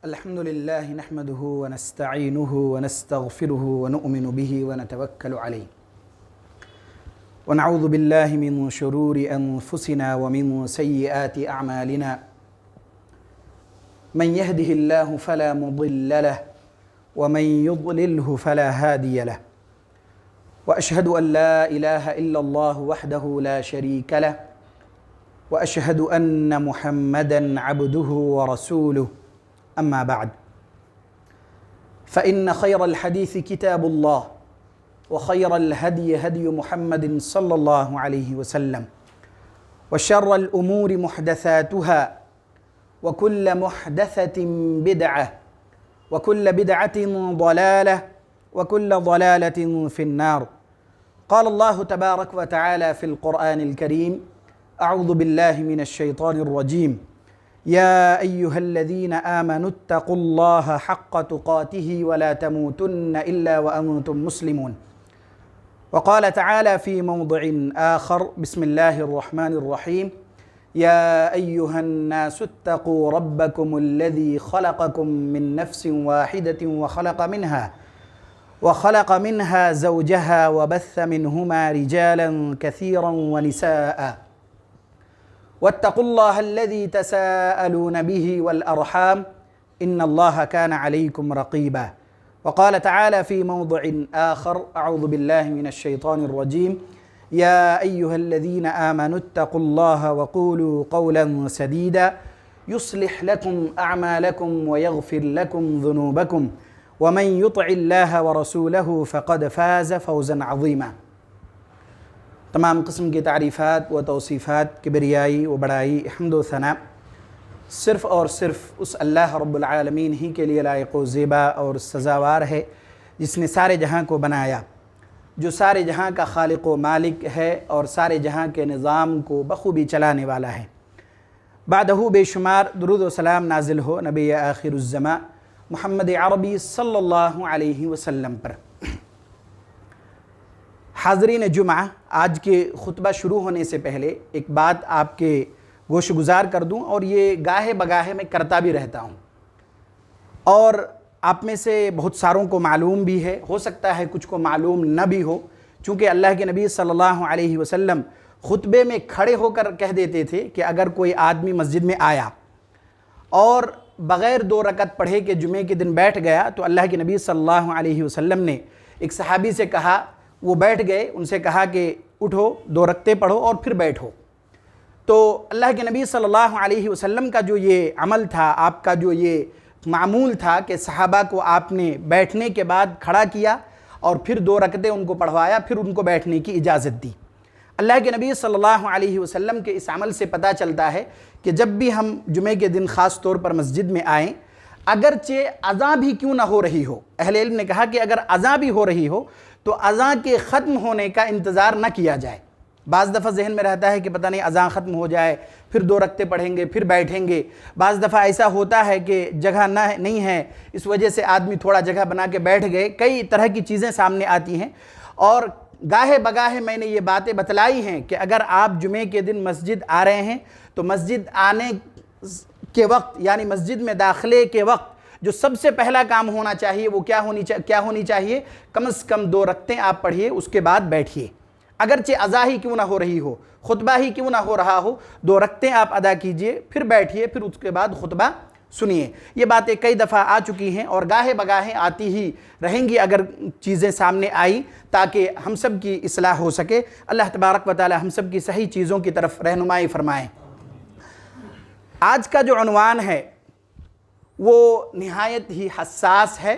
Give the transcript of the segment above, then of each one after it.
الحمد لله نحمده ونستعينه ونستغفره ونؤمن به ونتوكل عليه ونعوذ بالله من شرور أنفسنا ومن سيئات أعمالنا من يهده الله فلا مضل له ومن يضلله فلا هادي له وأشهد أن لا إله إلا الله وحده لا شريك له وأشهد أن محمدًا عبده ورسوله أما بعد فإن خير الحديث كتاب الله وخير الهدي هدي محمد صلى الله عليه وسلم وشر الأمور محدثاتها وكل محدثة بدعة وكل بدعة ضلالة وكل ضلالة في النار. قال الله تبارك وتعالى في القرآن الكريم: أعوذ بالله من الشيطان الرجيم. يا أيها الذين آمنوا اتقوا الله حق تقاته ولا تموتن إلا وأنتم مسلمون. وقال تعالى في موضع آخر: بسم الله الرحمن الرحيم. يا أيها الناس اتقوا ربكم الذي خلقكم من نفس واحدة وخلق منها زوجها وبث منهما رجالا كثيرا ونساء واتقوا الله الذي تساءلون به والأرحام إن الله كان عليكم رقيبا. وقال تعالى في موضع آخر: أعوذ بالله من الشيطان الرجيم. يا أيها الذين آمنوا اتقوا الله وقولوا قولا سديدا يصلح لكم أعمالكم ويغفر لكم ذنوبكم ومن يطع الله ورسوله فقد فاز فوزا عظيما. تمام قسم کی تعریفات و توصیفات، کبریائی و بڑائی، حمد و ثنا صرف اور صرف اس اللہ رب العالمین ہی کے لیے لائق و زیبا اور سزاوار ہے جس نے سارے جہاں کو بنایا، جو سارے جہاں کا خالق و مالک ہے اور سارے جہاں کے نظام کو بخوبی چلانے والا ہے۔ بعدہ بے شمار درود و سلام نازل ہو نبی آخر الزماں محمد عربی صلی اللہ علیہ وسلم پر۔ حاضرین جمعہ، آج کے خطبہ شروع ہونے سے پہلے ایک بات آپ کے گوش گزار کر دوں، اور یہ گاہے بگاہے میں کرتا بھی رہتا ہوں، اور آپ میں سے بہت ساروں کو معلوم بھی ہے، ہو سکتا ہے کچھ کو معلوم نہ بھی ہو، چونکہ اللہ کے نبی صلی اللہ علیہ وسلم خطبے میں کھڑے ہو کر کہہ دیتے تھے کہ اگر کوئی آدمی مسجد میں آیا اور بغیر 2 رکعت پڑھے کہ جمعے کے دن بیٹھ گیا تو اللہ کے نبی صلی اللہ علیہ وسلم نے ایک صحابی سے کہا، وہ بیٹھ گئے، ان سے کہا کہ اٹھو 2 رکعتیں پڑھو اور پھر بیٹھو۔ تو اللہ کے نبی صلی اللہ علیہ وسلم کا جو یہ عمل تھا، آپ کا جو یہ معمول تھا کہ صحابہ کو آپ نے بیٹھنے کے بعد کھڑا کیا اور پھر 2 رکعتیں ان کو پڑھوایا، پھر ان کو بیٹھنے کی اجازت دی۔ اللہ کے نبی صلی اللہ علیہ وسلم کے اس عمل سے پتہ چلتا ہے کہ جب بھی ہم جمعے کے دن خاص طور پر مسجد میں آئیں، اگرچہ اذان بھی کیوں نہ ہو رہی ہو، اہل علم نے کہا کہ اگر اذان بھی ہو رہی ہو تو اذان کے ختم ہونے کا انتظار نہ کیا جائے۔ بعض دفعہ ذہن میں رہتا ہے کہ پتہ نہیں اذان ختم ہو جائے پھر 2 رکعتیں پڑھیں گے پھر بیٹھیں گے، بعض دفعہ ایسا ہوتا ہے کہ جگہ نہیں ہے، اس وجہ سے آدمی تھوڑا جگہ بنا کے بیٹھ گئے، کئی طرح کی چیزیں سامنے آتی ہیں، اور گاہے بگاہے میں نے یہ باتیں بتلائی ہیں کہ اگر آپ جمعے کے دن مسجد آ رہے ہیں تو مسجد آنے کے وقت، یعنی مسجد میں داخلے کے وقت جو سب سے پہلا کام ہونا چاہیے وہ کیا ہونی چاہیے؟ کم از کم 2 رکعتیں آپ پڑھیے، اس کے بعد بیٹھیے، اگرچہ اذان ہی کیوں نہ ہو رہی ہو، خطبہ ہی کیوں نہ ہو رہا ہو، 2 رکعتیں آپ ادا کیجئے، پھر بیٹھیے، پھر اس کے بعد خطبہ سنیے۔ یہ باتیں کئی دفعہ آ چکی ہیں اور گاہے بگاہے آتی ہی رہیں گی اگر چیزیں سامنے آئی، تاکہ ہم سب کی اصلاح ہو سکے۔ اللہ تبارک و تعالی ہم سب کی صحیح چیزوں کی طرف رہنمائی فرمائیں۔ آج کا جو عنوان ہے وہ نہایت ہی حساس ہے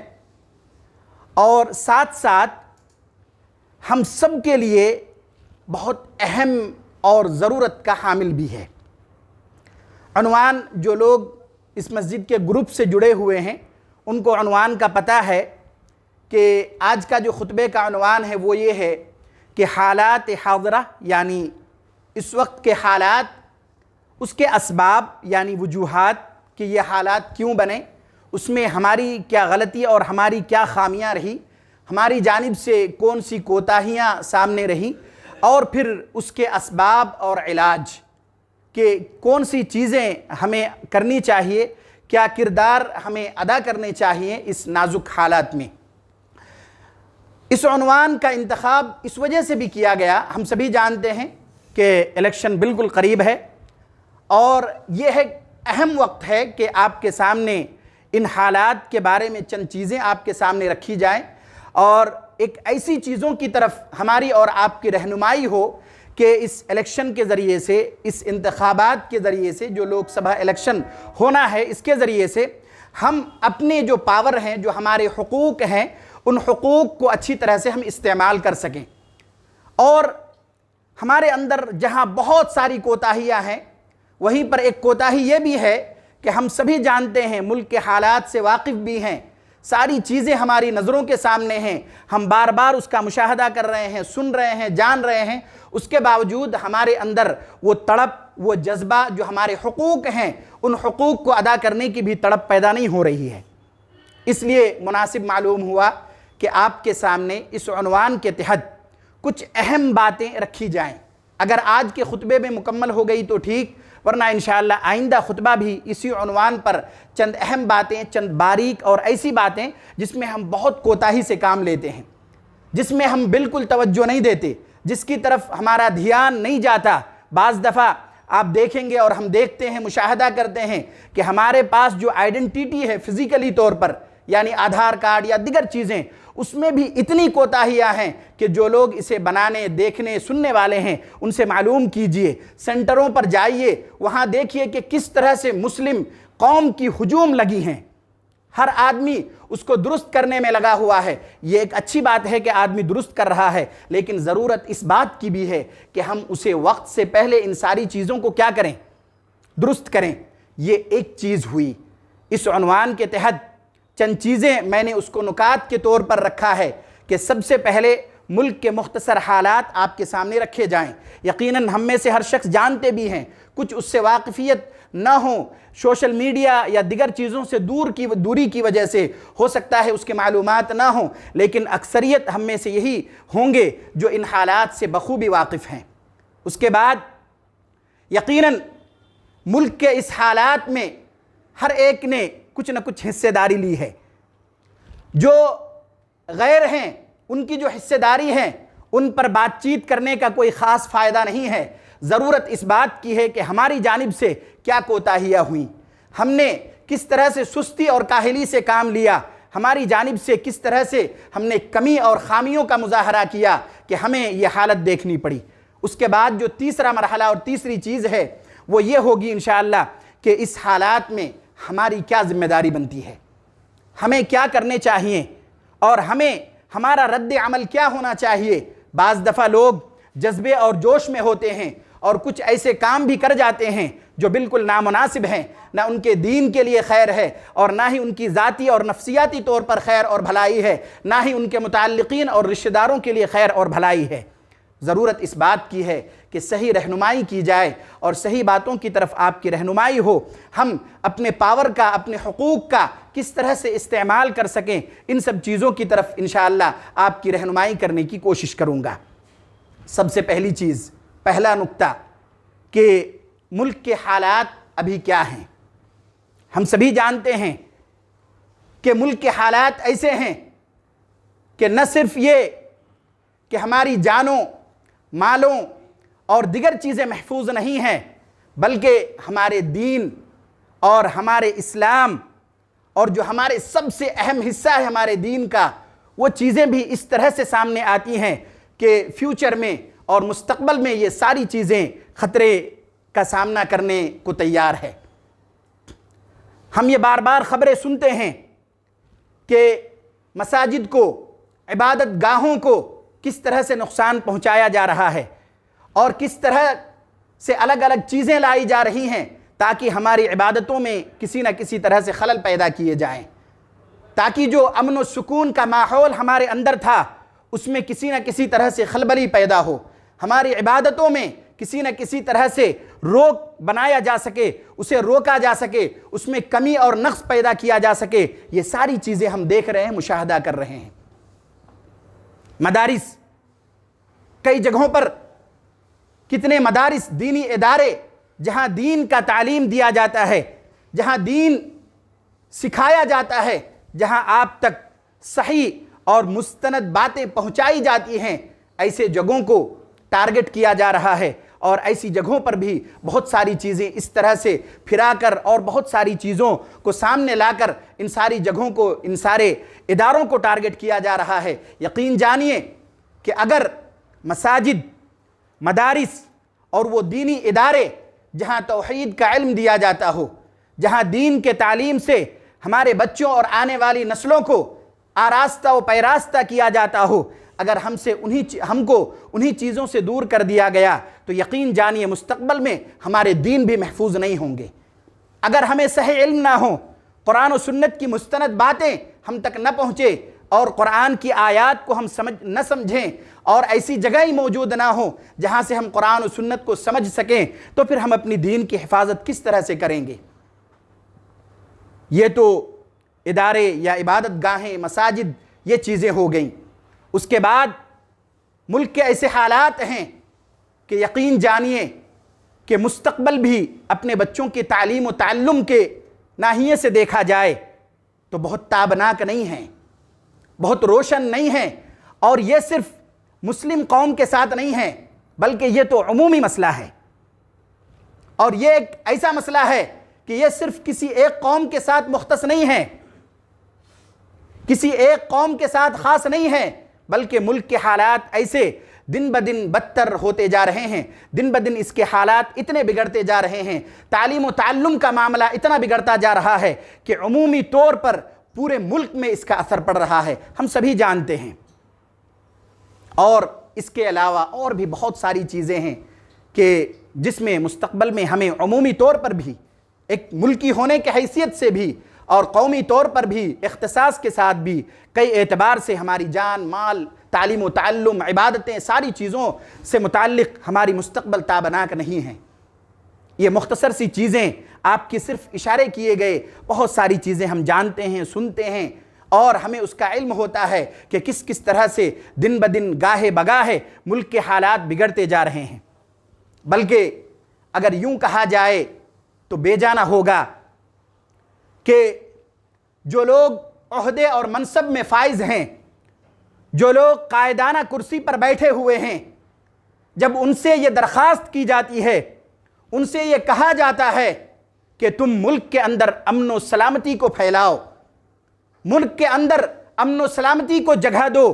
اور ساتھ ساتھ ہم سب کے لیے بہت اہم اور ضرورت کا حامل بھی ہے۔ عنوان جو لوگ اس مسجد کے گروپ سے جڑے ہوئے ہیں ان کو عنوان کا پتہ ہے کہ آج کا جو خطبے کا عنوان ہے وہ یہ ہے کہ حالات حاضرہ، یعنی اس وقت کے حالات، اس کے اسباب یعنی وجوہات کہ یہ حالات کیوں بنے، اس میں ہماری کیا غلطی اور ہماری کیا خامیاں رہی، ہماری جانب سے کون سی کوتاہیاں سامنے رہیں، اور پھر اس کے اسباب اور علاج کہ کون سی چیزیں ہمیں کرنی چاہیے کیا کردار ہمیں ادا کرنے چاہیے اس نازک حالات میں۔ اس عنوان کا انتخاب اس وجہ سے بھی کیا گیا، ہم سبھی جانتے ہیں کہ الیکشن بالکل قریب ہے اور یہ ایک اہم وقت ہے کہ آپ کے سامنے ان حالات کے بارے میں چند چیزیں آپ کے سامنے رکھی جائیں اور ایک ایسی چیزوں کی طرف ہماری اور آپ کی رہنمائی ہو کہ اس الیکشن کے ذریعے سے، اس انتخابات کے ذریعے سے، جو لوک سبھا الیکشن ہونا ہے اس کے ذریعے سے ہم اپنے جو پاور ہیں، جو ہمارے حقوق ہیں، ان حقوق کو اچھی طرح سے ہم استعمال کر سکیں۔ اور ہمارے اندر جہاں بہت ساری کوتاہیاں ہیں، وہیں پر ایک کوتاہی یہ بھی ہے کہ ہم سبھی جانتے ہیں، ملک کے حالات سے واقف بھی ہیں، ساری چیزیں ہماری نظروں کے سامنے ہیں، ہم بار بار اس کا مشاہدہ کر رہے ہیں، سن رہے ہیں، جان رہے ہیں، اس کے باوجود ہمارے اندر وہ تڑپ، وہ جذبہ جو ہمارے حقوق ہیں، ان حقوق کو ادا کرنے کی بھی تڑپ پیدا نہیں ہو رہی ہے۔ اس لیے مناسب معلوم ہوا کہ آپ کے سامنے اس عنوان کے تحت کچھ اہم باتیں رکھی جائیں۔ اگر آج کے خطبے میں مکمل ہو گئی تو ٹھیک، ورنہ انشاءاللہ آئندہ خطبہ بھی اسی عنوان پر چند اہم باتیں، چند باریک اور ایسی باتیں جس میں ہم بہت کوتاہی سے کام لیتے ہیں، جس میں ہم بالکل توجہ نہیں دیتے، جس کی طرف ہمارا دھیان نہیں جاتا۔ بعض دفعہ آپ دیکھیں گے اور ہم دیکھتے ہیں، مشاہدہ کرتے ہیں کہ ہمارے پاس جو آئیڈنٹیٹی ہے فزیکلی طور پر، یعنی آدھار کارڈ یا دیگر چیزیں، اس میں بھی اتنی کوتاہیاں ہیں کہ جو لوگ اسے بنانے، دیکھنے، سننے والے ہیں ان سے معلوم کیجئے، سینٹروں پر جائیے، وہاں دیکھیے کہ کس طرح سے مسلم قوم کی ہجوم لگی ہیں۔ ہر آدمی اس کو درست کرنے میں لگا ہوا ہے۔ یہ ایک اچھی بات ہے کہ آدمی درست کر رہا ہے، لیکن ضرورت اس بات کی بھی ہے کہ ہم اسے وقت سے پہلے ان ساری چیزوں کو کیا کریں؟ درست کریں۔ یہ ایک چیز ہوئی۔ اس عنوان کے تحت چند چیزیں میں نے اس کو نکات کے طور پر رکھا ہے کہ سب سے پہلے ملک کے مختصر حالات آپ کے سامنے رکھے جائیں۔ یقیناً ہم میں سے ہر شخص جانتے بھی ہیں، کچھ اس سے واقفیت نہ ہو، سوشل میڈیا یا دیگر چیزوں سے دوری کی وجہ سے ہو سکتا ہے اس کے معلومات نہ ہوں، لیکن اکثریت ہم میں سے یہی ہوں گے جو ان حالات سے بخوبی واقف ہیں۔ اس کے بعد یقیناً ملک کے اس حالات میں ہر ایک نے کچھ نہ کچھ حصہ داری لی ہے۔ جو غیر ہیں ان کی جو حصہ داری ہے ان پر بات چیت کرنے کا کوئی خاص فائدہ نہیں ہے۔ ضرورت اس بات کی ہے کہ ہماری جانب سے کیا کوتاہیاں ہوئیں، ہم نے کس طرح سے سستی اور کاہلی سے کام لیا، ہماری جانب سے کس طرح سے ہم نے کمی اور خامیوں کا مظاہرہ کیا کہ ہمیں یہ حالت دیکھنی پڑی۔ اس کے بعد جو تیسرا مرحلہ اور تیسری چیز ہے وہ یہ ہوگی انشاءاللہ کہ اس حالات میں ہماری کیا ذمہ داری بنتی ہے، ہمیں کیا کرنے چاہیے اور ہمارا رد عمل کیا ہونا چاہیے۔ بعض دفعہ لوگ جذبے اور جوش میں ہوتے ہیں اور کچھ ایسے کام بھی کر جاتے ہیں جو بالکل نامناسب ہیں، نہ ان کے دین کے لیے خیر ہے اور نہ ہی ان کی ذاتی اور نفسیاتی طور پر خیر اور بھلائی ہے، نہ ہی ان کے متعلقین اور رشتہ داروں کے لیے خیر اور بھلائی ہے۔ ضرورت اس بات کی ہے کہ صحیح رہنمائی کی جائے اور صحیح باتوں کی طرف آپ کی رہنمائی ہو، ہم اپنے پاور کا، اپنے حقوق کا کس طرح سے استعمال کر سکیں، ان سب چیزوں کی طرف انشاءاللہ آپ کی رہنمائی کرنے کی کوشش کروں گا۔ سب سے پہلی چیز، پہلا نکتہ کہ ملک کے حالات ابھی کیا ہیں۔ ہم سبھی جانتے ہیں کہ ملک کے حالات ایسے ہیں کہ نہ صرف یہ کہ ہماری جانوں، مالوں اور دیگر چیزیں محفوظ نہیں ہیں، بلکہ ہمارے دین اور ہمارے اسلام اور جو ہمارے سب سے اہم حصہ ہے ہمارے دین کا، وہ چیزیں بھی اس طرح سے سامنے آتی ہیں کہ فیوچر میں اور مستقبل میں یہ ساری چیزیں خطرے کا سامنا کرنے کو تیار ہے۔ ہم یہ بار بار خبریں سنتے ہیں کہ مساجد کو، عبادت گاہوں کو کس طرح سے نقصان پہنچایا جا رہا ہے اور کس طرح سے الگ الگ چیزیں لائی جا رہی ہیں تاکہ ہماری عبادتوں میں کسی نہ کسی طرح سے خلل پیدا کیے جائیں، تاکہ جو امن و سکون کا ماحول ہمارے اندر تھا اس میں کسی نہ کسی طرح سے خلبلی پیدا ہو، ہماری عبادتوں میں کسی نہ کسی طرح سے روک بنایا جا سکے، اسے روکا جا سکے، اس میں کمی اور نقص پیدا کیا جا سکے۔ یہ ساری چیزیں ہم دیکھ رہے ہیں، مشاہدہ کر رہے ہیں۔ مدارس، کئی جگہوں پر کتنے مدارس، دینی ادارے جہاں دین کا تعلیم دیا جاتا ہے، جہاں دین سکھایا جاتا ہے، جہاں آپ تک صحیح اور مستند باتیں پہنچائی جاتی ہیں، ایسے جگہوں کو ٹارگٹ کیا جا رہا ہے، اور ایسی جگہوں پر بھی بہت ساری چیزیں اس طرح سے پھرا کر اور بہت ساری چیزوں کو سامنے لا کر ان ساری جگہوں کو، ان سارے اداروں کو ٹارگٹ کیا جا رہا ہے۔ یقین جانیے کہ اگر مساجد، مدارس اور وہ دینی ادارے جہاں توحید کا علم دیا جاتا ہو، جہاں دین کے تعلیم سے ہمارے بچوں اور آنے والی نسلوں کو آراستہ و پیراستہ کیا جاتا ہو، اگر ہم کو انہی چیزوں سے دور کر دیا گیا تو یقین جانیے مستقبل میں ہمارے دین بھی محفوظ نہیں ہوں گے۔ اگر ہمیں صحیح علم نہ ہو، قرآن و سنت کی مستند باتیں ہم تک نہ پہنچے، اور قرآن کی آیات کو ہم نہ سمجھیں، اور ایسی جگہ ہی موجود نہ ہو جہاں سے ہم قرآن و سنت کو سمجھ سکیں، تو پھر ہم اپنی دین کی حفاظت کس طرح سے کریں گے؟ یہ تو ادارے یا عبادت گاہیں، مساجد، یہ چیزیں ہو گئیں۔ اس کے بعد ملک کے ایسے حالات ہیں کہ یقین جانیے کہ مستقبل بھی اپنے بچوں کی تعلیم و تعلم کے ناحیے سے دیکھا جائے تو بہت تابناک نہیں ہیں، بہت روشن نہیں ہیں، اور یہ صرف مسلم قوم کے ساتھ نہیں ہے، بلکہ یہ تو عمومی مسئلہ ہے، اور یہ ایک ایسا مسئلہ ہے کہ یہ صرف کسی ایک قوم کے ساتھ مختص نہیں ہے، کسی ایک قوم کے ساتھ خاص نہیں ہے، بلکہ ملک کے حالات ایسے دن بدن بدتر ہوتے جا رہے ہیں، دن بدن اس کے حالات اتنے بگڑتے جا رہے ہیں، تعلیم و تعلم کا معاملہ اتنا بگڑتا جا رہا ہے کہ عمومی طور پر پورے ملک میں اس کا اثر پڑ رہا ہے، ہم سبھی جانتے ہیں۔ اور اس کے علاوہ اور بھی بہت ساری چیزیں ہیں کہ جس میں مستقبل میں ہمیں عمومی طور پر بھی، ایک ملکی ہونے کی حیثیت سے بھی اور قومی طور پر بھی، اختصاص کے ساتھ بھی، کئی اعتبار سے ہماری جان، مال، تعلیم و تعلم، عبادتیں، ساری چیزوں سے متعلق ہماری مستقبل تابناک نہیں ہیں۔ یہ مختصر سی چیزیں، آپ کی صرف اشارے کیے گئے بہت ساری چیزیں ہم جانتے ہیں، سنتے ہیں، اور ہمیں اس کا علم ہوتا ہے کہ کس طرح سے دن بدن، گاہے بگاہے ملک کے حالات بگڑتے جا رہے ہیں۔ بلکہ اگر یوں کہا جائے تو بے جانا ہوگا کہ جو لوگ عہدے اور منصب میں فائز ہیں، جو لوگ قائدانہ کرسی پر بیٹھے ہوئے ہیں، جب ان سے یہ درخواست کی جاتی ہے، ان سے یہ کہا جاتا ہے کہ تم ملک کے اندر امن و سلامتی کو پھیلاؤ، ملک کے اندر امن و سلامتی کو جگہ دو،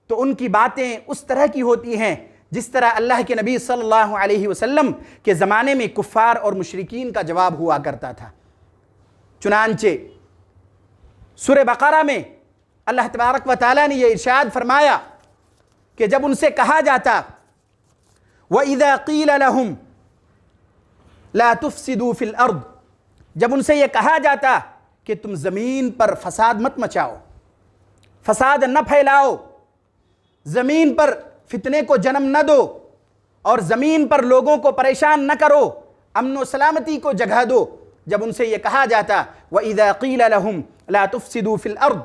تو ان کی باتیں اس طرح کی ہوتی ہیں جس طرح اللہ کے نبی صلی اللہ علیہ وسلم کے زمانے میں کفار اور مشرکین کا جواب ہوا کرتا تھا۔ چنانچہ سورہ بقرہ میں اللہ تبارک و تعالیٰ نے یہ ارشاد فرمایا کہ جب ان سے کہا جاتا وَإِذَا قِيلَ لَهُمْ لَا تُفْسِدُوا فِي الْأَرْضِ، جب ان سے یہ کہا جاتا کہ تم زمین پر فساد مت مچاؤ، فساد نہ پھیلاؤ، زمین پر فتنے کو جنم نہ دو، اور زمین پر لوگوں کو پریشان نہ کرو، امن و سلامتی کو جگہ دو، جب ان سے یہ کہا جاتا وَإِذَا قِيلَ لَهُمْ لَا تُفْسِدُوا فِي الْأَرْضِ،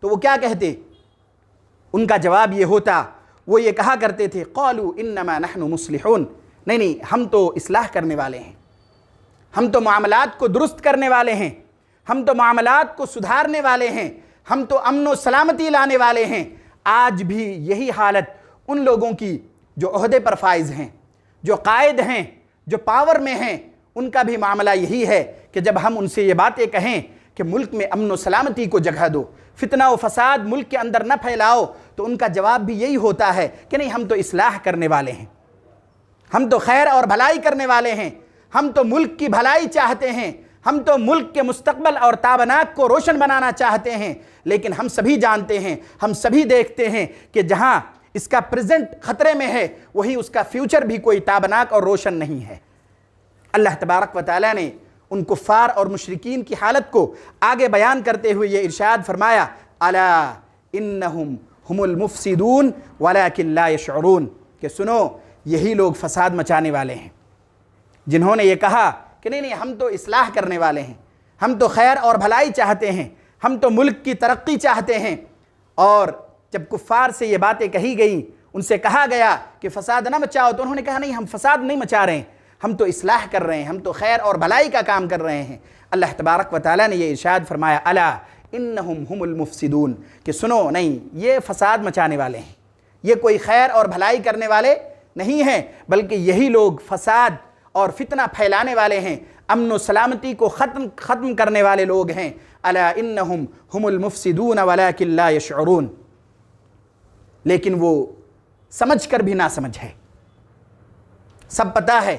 تو وہ کیا کہتے؟ ان کا جواب یہ ہوتا، وہ یہ کہا کرتے تھے قَالُوا إِنَّمَا نَحْنُ مُصْلِحُونَ، نہیں ہم تو اصلاح کرنے والے ہیں، ہم تو معاملات کو درست کرنے والے ہیں، ہم تو معاملات کو سدھارنے والے ہیں، ہم تو امن و سلامتی لانے والے ہیں۔ آج بھی یہی حالت ان لوگوں کی جو عہدے پر فائز ہیں، جو قائد ہیں، جو پاور میں ہیں، ان کا بھی معاملہ یہی ہے کہ جب ہم ان سے یہ باتیں کہیں کہ ملک میں امن و سلامتی کو جگہ دو، فتنہ و فساد ملک کے اندر نہ پھیلاؤ، تو ان کا جواب بھی یہی ہوتا ہے کہ نہیں ہم تو اصلاح کرنے والے ہیں، ہم تو خیر اور بھلائی کرنے والے ہیں، ہم تو ملک کی بھلائی چاہتے ہیں، ہم تو ملک کے مستقبل اور تابناک کو روشن بنانا چاہتے ہیں۔ لیکن ہم سبھی جانتے ہیں، ہم سبھی دیکھتے ہیں کہ جہاں اس کا پریزنٹ خطرے میں ہے، وہی اس کا فیوچر بھی کوئی تابناک اور روشن نہیں ہے۔ اللہ تبارک و تعالیٰ نے ان کفار اور مشرکین کی حالت کو آگے بیان کرتے ہوئے یہ ارشاد فرمایا الا انہم ہم المفسدون ولکن لا یشعرون، کہ سنو یہی لوگ فساد مچانے والے ہیں، جنہوں نے یہ کہا کہ نہیں ہم تو اصلاح کرنے والے ہیں، ہم تو خیر اور بھلائی چاہتے ہیں، ہم تو ملک کی ترقی چاہتے ہیں۔ اور جب کفار سے یہ باتیں کہی گئیں، ان سے کہا گیا کہ فساد نہ مچاؤ، تو انہوں نے کہا نہیں ہم فساد نہیں مچا رہے ہیں، ہم تو اصلاح کر رہے ہیں، ہم تو خیر اور بھلائی کا کام کر رہے ہیں۔ اللہ تبارک و تعالیٰ نے یہ ارشاد فرمایا الا انہم ہم المفسدون، کہ سنو نہیں، یہ فساد مچانے والے ہیں، یہ کوئی خیر اور بھلائی کرنے والے نہیں ہیں، بلکہ یہی لوگ فساد اور فتنہ پھیلانے والے ہیں، امن و سلامتی کو ختم کرنے والے لوگ ہیں۔ الا انہم ہم المفسدون ولکن لا یشعرون، لیکن وہ سمجھ کر بھی نہ سمجھ ہے۔ سب پتہ ہے،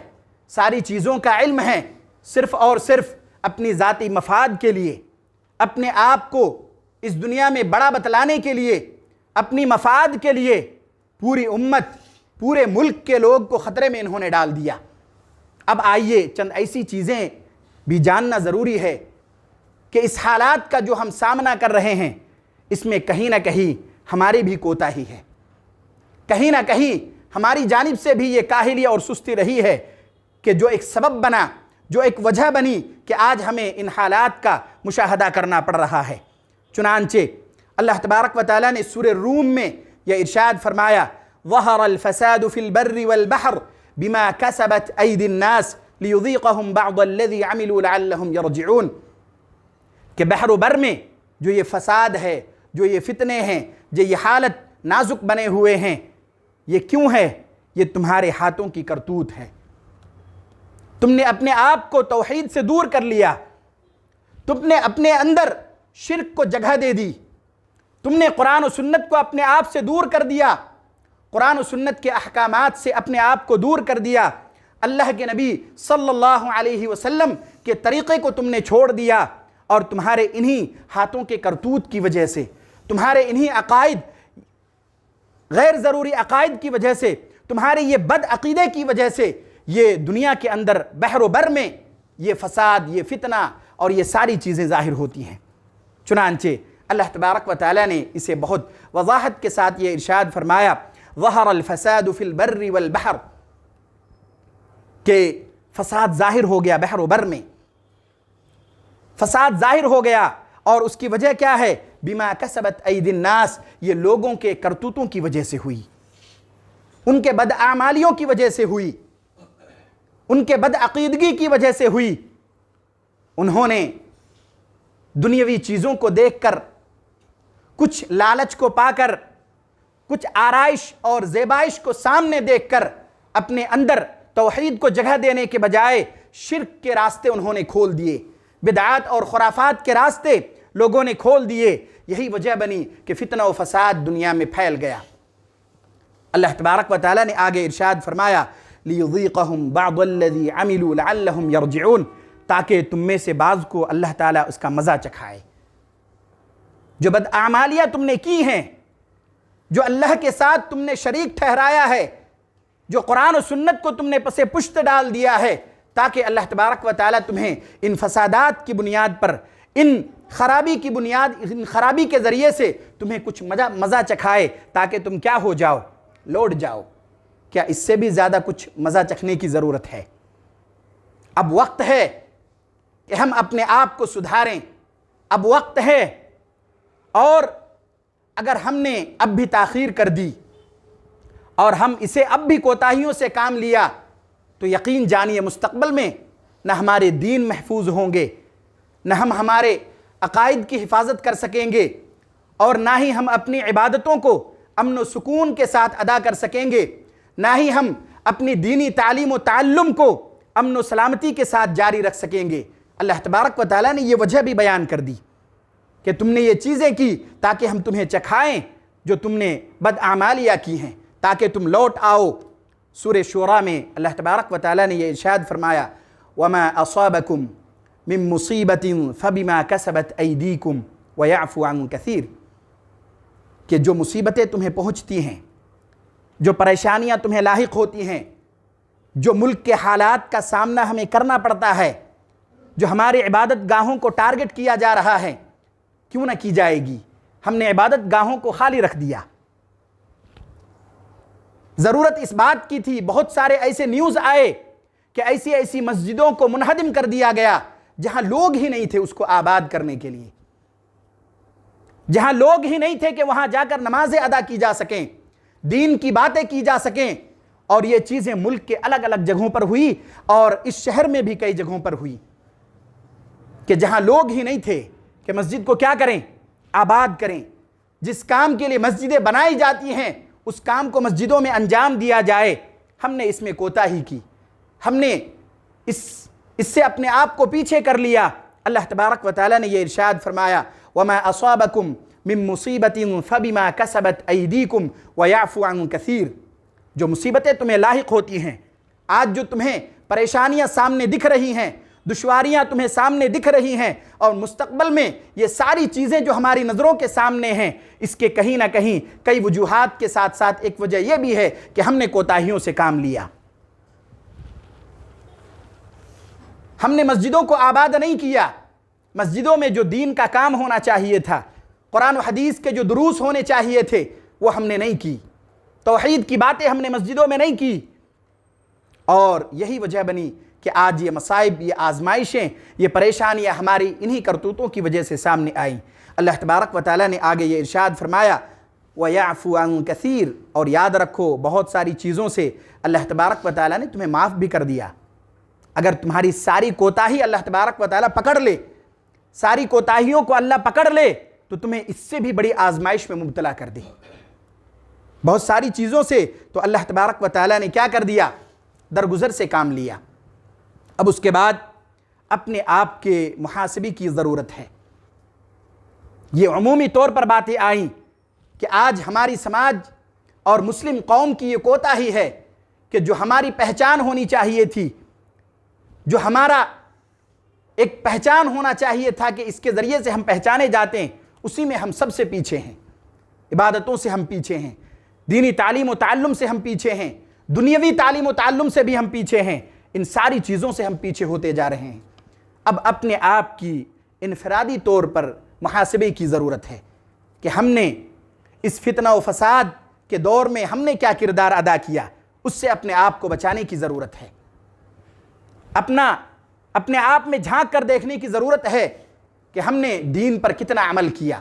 ساری چیزوں کا علم ہے، صرف اور صرف اپنی ذاتی مفاد کے لیے، اپنے آپ کو اس دنیا میں بڑا بتلانے کے لیے، اپنی مفاد کے لیے پوری امت، پورے ملک کے لوگ کو خطرے میں انہوں نے ڈال دیا۔ اب آئیے چند ایسی چیزیں بھی جاننا ضروری ہے کہ اس حالات کا جو ہم سامنا کر رہے ہیں، اس میں کہیں نہ کہیں ہماری بھی کوتاہی ہے، کہیں نہ کہیں ہماری جانب سے بھی یہ کاہلی اور سستی رہی ہے کہ جو ایک سبب بنا، جو ایک وجہ بنی کہ آج ہمیں ان حالات کا مشاہدہ کرنا پڑ رہا ہے۔ چنانچہ اللہ تبارک و تعالیٰ نے سورہ روم میں یہ ارشاد فرمایا ظہر الفساد فی البر والبحر بما کسبت ایدی الناس لیذیقہم بعض الذی عملوا لعلہم یرجعون، کہ بحر و بر میں جو یہ فساد ہے، جو یہ فتنے ہیں، جو یہ حالت نازک بنے ہوئے ہیں، یہ کیوں ہے؟ یہ تمہارے ہاتھوں کی کرتوت ہے۔ تم نے اپنے آپ کو توحید سے دور کر لیا، تم نے اپنے اندر شرک کو جگہ دے دی، تم نے قرآن و سنت کو اپنے آپ سے دور کر دیا، قرآن و سنت کے احکامات سے اپنے آپ کو دور کر دیا، اللہ کے نبی صلی اللہ علیہ وسلم کے طریقے کو تم نے چھوڑ دیا، اور تمہارے انہی ہاتھوں کے کرتوت کی وجہ سے، تمہارے انہی عقائد، غیر ضروری عقائد کی وجہ سے، تمہارے یہ بد عقیدے کی وجہ سے یہ دنیا کے اندر بحر و بر میں یہ فساد، یہ فتنہ اور یہ ساری چیزیں ظاہر ہوتی ہیں۔ چنانچہ اللہ تبارک و تعالیٰ نے اسے بہت وضاحت کے ساتھ یہ ارشاد فرمایا ظہر الفساد فی البر والبحر، کہ فساد ظاہر ہو گیا بحر و بر میں، فساد ظاہر ہو گیا، اور اس کی وجہ کیا ہے؟ بما کسبت ایدی الناس، یہ لوگوں کے کرتوتوں کی وجہ سے ہوئی، ان کے بداعمالیوں کی وجہ سے ہوئی، ان کے بدعقیدگی کی وجہ سے ہوئی۔ انہوں نے دنیاوی چیزوں کو دیکھ کر، کچھ لالچ کو پا کر، کچھ آرائش اور زیبائش کو سامنے دیکھ کر اپنے اندر توحید کو جگہ دینے کے بجائے شرک کے راستے انہوں نے کھول دیے، بدعات اور خرافات کے راستے لوگوں نے کھول دیے۔ یہی وجہ بنی کہ فتنہ و فساد دنیا میں پھیل گیا۔ اللہ تبارک و تعالیٰ نے آگے ارشاد فرمایا لیذیقہم بعض الذی عملوا لعلہم یرجعون، تاکہ تم میں سے بعض کو اللہ تعالیٰ اس کا مزہ چکھائے۔ جو بداعمالیاں تم نے کی ہیں، جو اللہ کے ساتھ تم نے شریک ٹھہرایا ہے، جو قرآن و سنت کو تم نے پس پشت ڈال دیا ہے، تاکہ اللہ تبارک و تعالیٰ تمہیں ان فسادات کی بنیاد پر، ان خرابی کی بنیاد، ان خرابی کے ذریعے سے تمہیں کچھ مزہ چکھائے، تاکہ تم کیا ہو جاؤ؟ لوٹ جاؤ۔ کیا اس سے بھی زیادہ کچھ مزہ چکھنے کی ضرورت ہے؟ اب وقت ہے کہ ہم اپنے آپ کو سدھاریں، اب وقت ہے، اور اگر ہم نے اب بھی تاخیر کر دی اور ہم اسے اب بھی کوتاہیوں سے کام لیا تو یقین جانیے مستقبل میں نہ ہمارے دین محفوظ ہوں گے، نہ ہم ہمارے عقائد کی حفاظت کر سکیں گے، اور نہ ہی ہم اپنی عبادتوں کو امن و سکون کے ساتھ ادا کر سکیں گے، نہ ہی ہم اپنی دینی تعلیم و تعلم کو امن و سلامتی کے ساتھ جاری رکھ سکیں گے۔ اللہ تبارک و تعالیٰ نے یہ وجہ بھی بیان کر دی کہ تم نے یہ چیزیں کی تاکہ ہم تمہیں چکھائیں جو تم نے بداعمالیاں کی ہیں، تاکہ تم لوٹ آؤ۔ سورہ شورى میں اللہ تبارک و تعالیٰ نے یہ ارشاد فرمایا وَمَا أَصَابَكُم مِّن مُّصِيبَةٍ فَبِمَا كَسَبَتْ أَيْدِيكُمْ وَيَعْفُو عَن كَثِيرٍ، کہ جو مصیبتیں تمہیں پہنچتی ہیں، جو پریشانیاں تمہیں لاحق ہوتی ہیں، جو ملک کے حالات کا سامنا ہمیں کرنا پڑتا ہے، جو ہماری عبادت گاہوں کو ٹارگٹ کیا جا رہا ہے، کیوں نہ کی جائے گی؟ ہم نے عبادت گاہوں کو خالی رکھ دیا۔ ضرورت اس بات کی تھی، بہت سارے ایسے نیوز آئے کہ ایسی ایسی مسجدوں کو منہدم کر دیا گیا جہاں لوگ ہی نہیں تھے اس کو آباد کرنے کے لیے، جہاں لوگ ہی نہیں تھے کہ وہاں جا کر نمازیں ادا کی جا سکیں، دین کی باتیں کی جا سکیں، اور یہ چیزیں ملک کے الگ الگ جگہوں پر ہوئی اور اس شہر میں بھی کئی جگہوں پر ہوئی کہ جہاں لوگ ہی نہیں تھے کہ مسجد کو کیا کریں، آباد کریں۔ جس کام کے لیے مسجدیں بنائی جاتی ہیں اس کام کو مسجدوں میں انجام دیا جائے، ہم نے اس میں کوتاہی کی، ہم نے اس سے اپنے آپ کو پیچھے کر لیا۔ اللہ تبارک و تعالیٰ نے یہ ارشاد فرمایا وَمَا أَصَابَكُم مِّن مُّصِيبَةٍ فَبِمَا كَسَبَتْ أَيْدِيكُمْ وَيَعْفُو عَن كَثِيرٍ۔ جو مصیبتیں تمہیں لاحق ہوتی ہیں، آج جو تمہیں پریشانیاں سامنے دکھ رہی ہیں، دشواریاں تمہیں سامنے دکھ رہی ہیں، اور مستقبل میں یہ ساری چیزیں جو ہماری نظروں کے سامنے ہیں، اس کے کہیں نہ کہیں کئی وجوہات کے ساتھ ساتھ ایک وجہ یہ بھی ہے کہ ہم نے کوتاہیوں سے کام لیا۔ ہم نے مسجدوں کو آباد نہیں کیا، مسجدوں میں جو دین کا کام ہونا چاہیے تھا، قرآن و حدیث کے جو دروس ہونے چاہیے تھے وہ ہم نے نہیں کی، توحید کی باتیں ہم نے مسجدوں میں نہیں کی، اور یہی وجہ بنی کہ آج یہ مصائب، یہ آزمائشیں، یہ پریشانیاں ہماری انہی کرتوتوں کی وجہ سے سامنے آئیں۔ اللہ تبارک و تعالیٰ نے آگے یہ ارشاد فرمایا وَيَعْفُو عَن كَثِيرٍ، اور یاد رکھو بہت ساری چیزوں سے اللہ تبارک و تعالیٰ نے تمہیں معاف بھی کر دیا۔ اگر تمہاری ساری کوتاہی اللہ تبارک و تعالیٰ پکڑ لے، ساری کوتاہیوں کو اللہ پکڑ لے تو تمہیں اس سے بھی بڑی آزمائش میں مبتلا کر دے۔ بہت ساری چیزوں سے تو اللہ تبارک و تعالیٰ نے کیا کر دیا، درگزر سے کام لیا۔ اب اس کے بعد اپنے آپ کے محاسبے کی ضرورت ہے۔ یہ عمومی طور پر باتیں آئیں کہ آج ہماری سماج اور مسلم قوم کی یہ کوتاہی ہے کہ جو ہماری پہچان ہونی چاہیے تھی، جو ہمارا ایک پہچان ہونا چاہیے تھا کہ اس کے ذریعے سے ہم پہچانے جاتے ہیں، اسی میں ہم سب سے پیچھے ہیں۔ عبادتوں سے ہم پیچھے ہیں، دینی تعلیم و تعلم سے ہم پیچھے ہیں، دنیاوی تعلیم و تعلم سے بھی ہم پیچھے ہیں، ان ساری چیزوں سے ہم پیچھے ہوتے جا رہے ہیں۔ اب اپنے آپ کی انفرادی طور پر محاسبے کی ضرورت ہے کہ ہم نے اس فتنہ و فساد کے دور میں ہم نے کیا کردار ادا کیا، اس سے اپنے آپ کو بچانے کی ضرورت ہے۔ اپنے آپ میں جھانک کر دیکھنے کی ضرورت ہے کہ ہم نے دین پر کتنا عمل کیا۔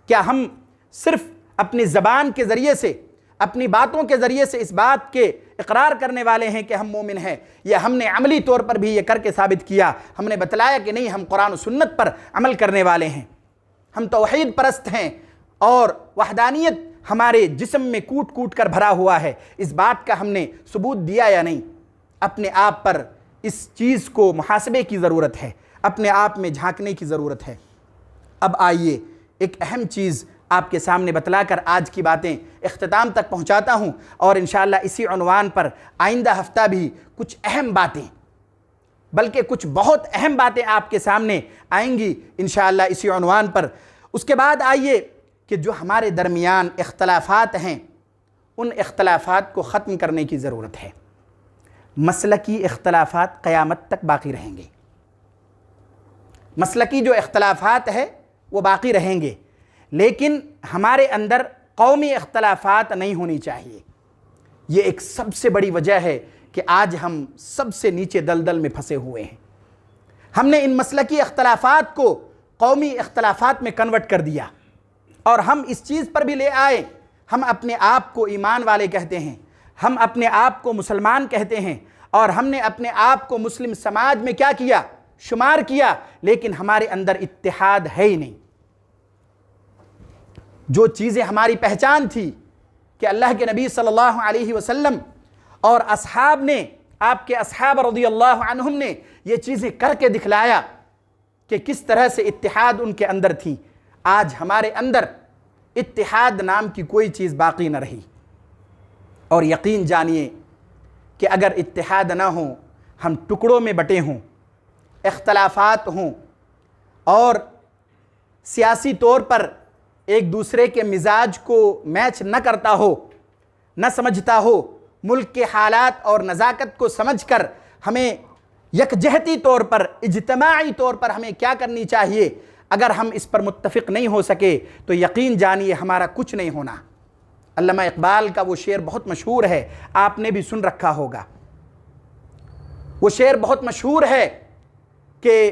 کیا ہم صرف اپنی زبان کے ذریعے سے، اپنی باتوں کے ذریعے سے اس بات کے اقرار کرنے والے ہیں کہ ہم مومن ہیں، یا ہم نے عملی طور پر بھی یہ کر کے ثابت کیا، ہم نے بتلایا کہ نہیں ہم قرآن و سنت پر عمل کرنے والے ہیں، ہم توحید پرست ہیں اور وحدانیت ہمارے جسم میں کوٹ کوٹ کر بھرا ہوا ہے، اس بات کا ہم نے ثبوت دیا یا نہیں؟ اپنے آپ پر اس چیز کو محاسبے کی ضرورت ہے، اپنے آپ میں جھانکنے کی ضرورت ہے۔ اب آئیے ایک اہم چیز آپ کے سامنے بتلا کر آج کی باتیں اختتام تک پہنچاتا ہوں، اور انشاءاللہ اسی عنوان پر آئندہ ہفتہ بھی کچھ اہم باتیں، بلکہ کچھ بہت اہم باتیں آپ کے سامنے آئیں گی انشاءاللہ اسی عنوان پر۔ اس کے بعد آئیے کہ جو ہمارے درمیان اختلافات ہیں، ان اختلافات کو ختم کرنے کی ضرورت ہے۔ مسلکی اختلافات قیامت تک باقی رہیں گے، مسلکی جو اختلافات ہیں وہ باقی رہیں گے، لیکن ہمارے اندر قومی اختلافات نہیں ہونی چاہیے۔ یہ ایک سب سے بڑی وجہ ہے کہ آج ہم سب سے نیچے دلدل میں پھنسے ہوئے ہیں۔ ہم نے ان مسلکی اختلافات کو قومی اختلافات میں کنورٹ کر دیا، اور ہم اس چیز پر بھی لے آئے، ہم اپنے آپ کو ایمان والے کہتے ہیں، ہم اپنے آپ کو مسلمان کہتے ہیں، اور ہم نے اپنے آپ کو مسلم سماج میں کیا کیا، شمار کیا، لیکن ہمارے اندر اتحاد ہے ہی نہیں۔ جو چیزیں ہماری پہچان تھی کہ اللہ کے نبی صلی اللہ علیہ وسلم اور اصحاب نے، آپ کے اصحاب رضی اللہ عنہم نے یہ چیزیں کر کے دکھلایا کہ کس طرح سے اتحاد ان کے اندر تھی، آج ہمارے اندر اتحاد نام کی کوئی چیز باقی نہ رہی۔ اور یقین جانیے کہ اگر اتحاد نہ ہو، ہم ٹکڑوں میں بٹے ہوں، اختلافات ہوں، اور سیاسی طور پر ایک دوسرے کے مزاج کو میچ نہ کرتا ہو، نہ سمجھتا ہو، ملک کے حالات اور نزاکت کو سمجھ کر ہمیں یکجہتی طور پر، اجتماعی طور پر ہمیں کیا کرنی چاہیے، اگر ہم اس پر متفق نہیں ہو سکے تو یقین جانیے ہمارا کچھ نہیں ہونا۔ علامہ اقبال کا وہ شعر بہت مشہور ہے، آپ نے بھی سن رکھا ہوگا۔ وہ شعر بہت مشہور ہے کہ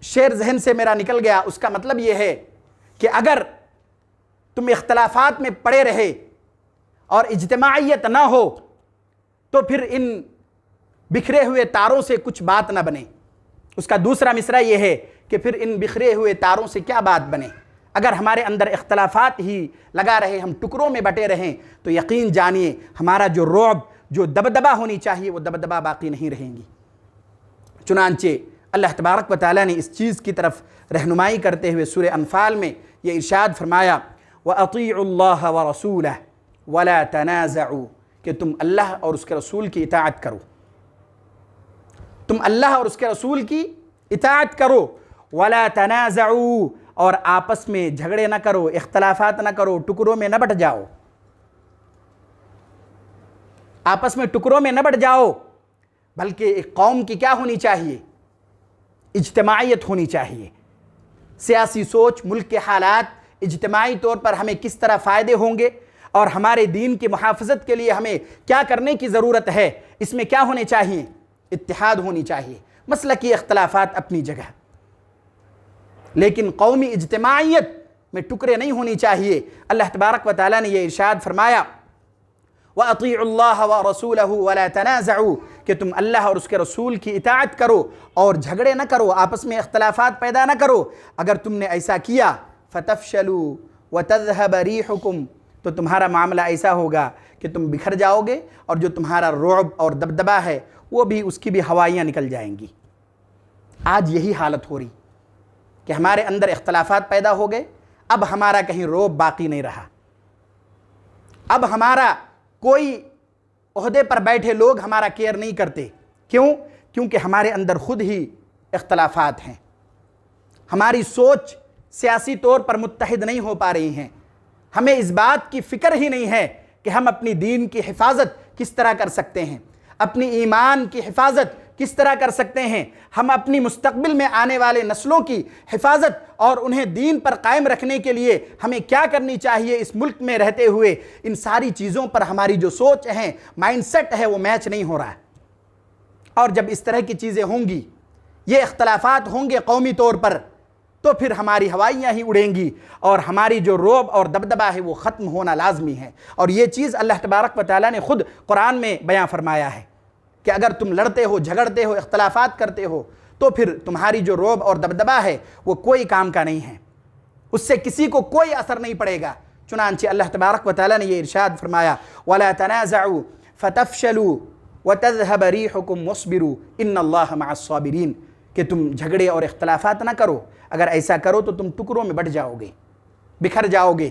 شعر ذہن سے میرا نکل گیا، اس کا مطلب یہ ہے کہ اگر تم اختلافات میں پڑے رہے اور اجتماعیت نہ ہو تو پھر ان بکھرے ہوئے تاروں سے کچھ بات نہ بنے۔ اس کا دوسرا مصرع یہ ہے کہ پھر ان بکھرے ہوئے تاروں سے کیا بات بنے؟ اگر ہمارے اندر اختلافات ہی لگا رہے، ہم ٹکڑوں میں بٹے رہیں، تو یقین جانیے ہمارا جو رعب، جو دبدبہ ہونی چاہیے، وہ دبدبہ باقی نہیں رہیں گی۔ چنانچہ اللہ تبارک و تعالیٰ نے اس چیز کی طرف رہنمائی کرتے ہوئے سورہ انفال میں یہ ارشاد فرمایا وَأَطِيعُوا اللَّهَ وَرَسُولَهُ وَلَا تَنَازَعُوا، کہ تم اللہ اور اس کے رسول کی اطاعت کرو، تم اللہ اور اس کے رسول کی اطاعت کرو، وَلَا تَنَازَعُوا، اور آپس میں جھگڑے نہ کرو، اختلافات نہ کرو، ٹکڑوں میں نہ بٹ جاؤ، آپس میں ٹکڑوں میں نہ بٹ جاؤ، بلکہ ایک قوم کی کیا ہونی چاہیے؟ اجتماعیت ہونی چاہیے۔ سیاسی سوچ، ملک کے حالات، اجتماعی طور پر ہمیں کس طرح فائدے ہوں گے اور ہمارے دین کی محافظت کے لیے ہمیں کیا کرنے کی ضرورت ہے، اس میں کیا ہونے چاہیے؟ اتحاد ہونی چاہیے۔ مسلکی اختلافات اپنی جگہ، لیکن قومی اجتماعیت میں ٹکڑے نہیں ہونی چاہیے۔ اللہ تبارک و تعالیٰ نے یہ ارشاد فرمایا وَأَطِيعُوا اللَّهَ وَرَسُولَهُ وَلَا تَنَازَعُوا، کہ تم اللہ اور اس کے رسول کی اطاعت کرو اور جھگڑے نہ کرو، آپس میں اختلافات پیدا نہ کرو۔ اگر تم نے ایسا کیا فَتَفْشَلُوا وَتَذْهَبَ رِيحُكُمْ، تو تمہارا معاملہ ایسا ہوگا کہ تم بکھر جاؤ گے، اور جو تمہارا رعب اور دبدبہ ہے وہ بھی، اس کی بھی ہوائیاں نکل جائیں گی۔ آج یہی حالت ہو رہی کہ ہمارے اندر اختلافات پیدا ہو گئے، اب ہمارا کہیں رعب باقی نہیں رہا، اب ہمارا کوئی عہدے پر بیٹھے لوگ ہمارا کیئر نہیں کرتے۔ کیوں؟ کیونکہ ہمارے اندر خود ہی اختلافات ہیں، ہماری سوچ سیاسی طور پر متحد نہیں ہو پا رہی ہیں، ہمیں اس بات کی فکر ہی نہیں ہے کہ ہم اپنی دین کی حفاظت کس طرح کر سکتے ہیں، اپنی ایمان کی حفاظت کس طرح کر سکتے ہیں، ہم اپنی مستقبل میں آنے والے نسلوں کی حفاظت اور انہیں دین پر قائم رکھنے کے لیے ہمیں کیا کرنی چاہیے اس ملک میں رہتے ہوئے، ان ساری چیزوں پر ہماری جو سوچ ہے، مائنڈ سیٹ ہے، وہ میچ نہیں ہو رہا ہے۔ اور جب اس طرح کی چیزیں ہوں گی، یہ اختلافات ہوں گے قومی طور پر، تو پھر ہماری ہوائیاں ہی اڑیں گی اور ہماری جو رعب اور دبدبہ ہے وہ ختم ہونا لازمی ہے۔ اور یہ چیز اللہ تبارک و تعالیٰ نے خود قرآن میں بیان فرمایا ہے کہ اگر تم لڑتے ہو، جھگڑتے ہو، اختلافات کرتے ہو، تو پھر تمہاری جو رعب اور دبدبہ ہے وہ کوئی کام کا نہیں ہے، اس سے کسی کو کوئی اثر نہیں پڑے گا۔ چنانچہ اللہ تبارک و تعالیٰ نے یہ ارشاد فرمایا وَلَا تَنَازَعُوا فَتَفْشَلُوا وَتَذْهَبَ رِيحُكُمْ وَاصْبِرُوا إِنَّ اللَّهَ مَعَ الصَّابِرِينَ، کہ تم جھگڑے اور اختلافات نہ کرو، اگر ایسا کرو تو تم ٹکڑوں میں بٹ جاؤ گے، بکھر جاؤ گے،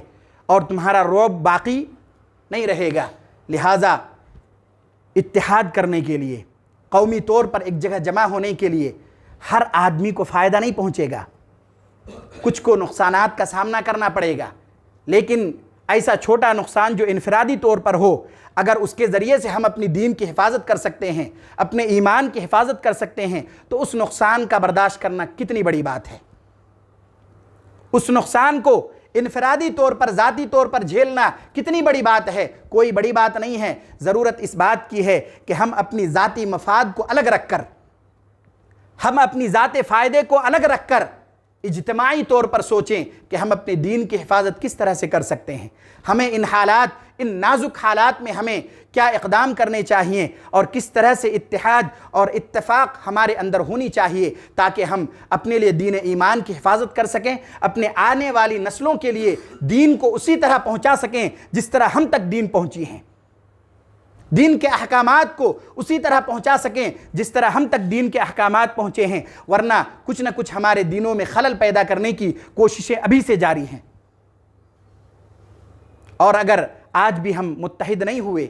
اور تمہارا رعب باقی نہیں رہے گا۔ لہٰذا اتحاد کرنے کے لیے، قومی طور پر ایک جگہ جمع ہونے کے لیے ہر آدمی کو فائدہ نہیں پہنچے گا، کچھ کو نقصانات کا سامنا کرنا پڑے گا، لیکن ایسا چھوٹا نقصان جو انفرادی طور پر ہو، اگر اس کے ذریعے سے ہم اپنی دین کی حفاظت کر سکتے ہیں، اپنے ایمان کی حفاظت کر سکتے ہیں، تو اس نقصان کا برداشت کرنا کتنی بڑی بات ہے۔ اس نقصان کو انفرادی طور پر، ذاتی طور پر جھیلنا کتنی بڑی بات ہے، کوئی بڑی بات نہیں ہے۔ ضرورت اس بات کی ہے کہ ہم اپنی ذاتی مفاد کو الگ رکھ کر، ہم اپنی ذاتی فائدے کو الگ رکھ کر اجتماعی طور پر سوچیں کہ ہم اپنے دین کی حفاظت کس طرح سے کر سکتے ہیں، ہمیں ان حالات، ان نازک حالات میں ہمیں کیا اقدام کرنے چاہیے، اور کس طرح سے اتحاد اور اتفاق ہمارے اندر ہونی چاہیے تاکہ ہم اپنے لیے دین ایمان کی حفاظت کر سکیں، اپنے آنے والی نسلوں کے لیے دین کو اسی طرح پہنچا سکیں جس طرح ہم تک دین پہنچی ہیں، دین کے احکامات کو اسی طرح پہنچا سکیں جس طرح ہم تک دین کے احکامات پہنچے ہیں، ورنہ کچھ نہ کچھ ہمارے دینوں میں خلل پیدا کرنے کی کوششیں ابھی سے جاری ہیں۔ اور اگر آج بھی ہم متحد نہیں ہوئے،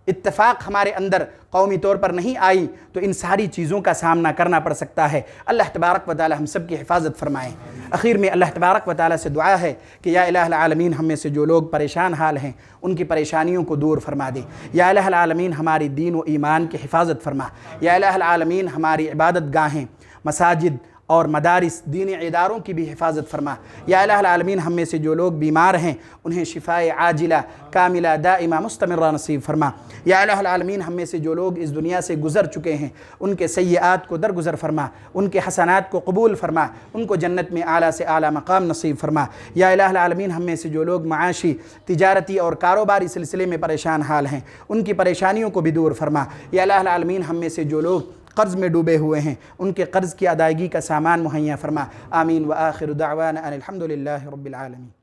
اتفاق ہمارے اندر قومی طور پر نہیں آئی، تو ان ساری چیزوں کا سامنا کرنا پڑ سکتا ہے۔ اللہ تبارک و تعالی ہم سب کی حفاظت فرمائیں۔ اخیر میں اللہ تبارک و تعالی سے دعا ہے کہ یا الہ العالمین ہم میں سے جو لوگ پریشان حال ہیں ان کی پریشانیوں کو دور فرما دے۔ یا الہ العالمین ہماری دین و ایمان کی حفاظت فرما۔ یا الہ العالمین ہماری عبادت گاہیں، مساجد اور مدارس دینی اداروں کی بھی حفاظت فرما۔ یا الہ العالمین ہم میں سے جو لوگ بیمار ہیں انہیں شفائے عاجلہ کاملہ دائمہ مستمرہ نصیب فرما۔ یا الہ العالمین ہم میں سے جو لوگ اس دنیا سے گزر چکے ہیں ان کے سیئات کو درگزر فرما، ان کے حسنات کو قبول فرما، ان کو جنت میں اعلیٰ سے اعلیٰ مقام نصیب فرما۔ یا الہ العالمین ہم میں سے جو لوگ معاشی، تجارتی اور کاروباری سلسلے میں پریشان حال ہیں ان کی پریشانیوں کو بھی دور فرما۔ یا الہ العالمین ہم میں سے جو لوگ قرض میں ڈوبے ہوئے ہیں ان کے قرض کی ادائیگی کا سامان مہیا فرما۔ آمین وآخر دعوانا ان الحمد للہ رب العالمین۔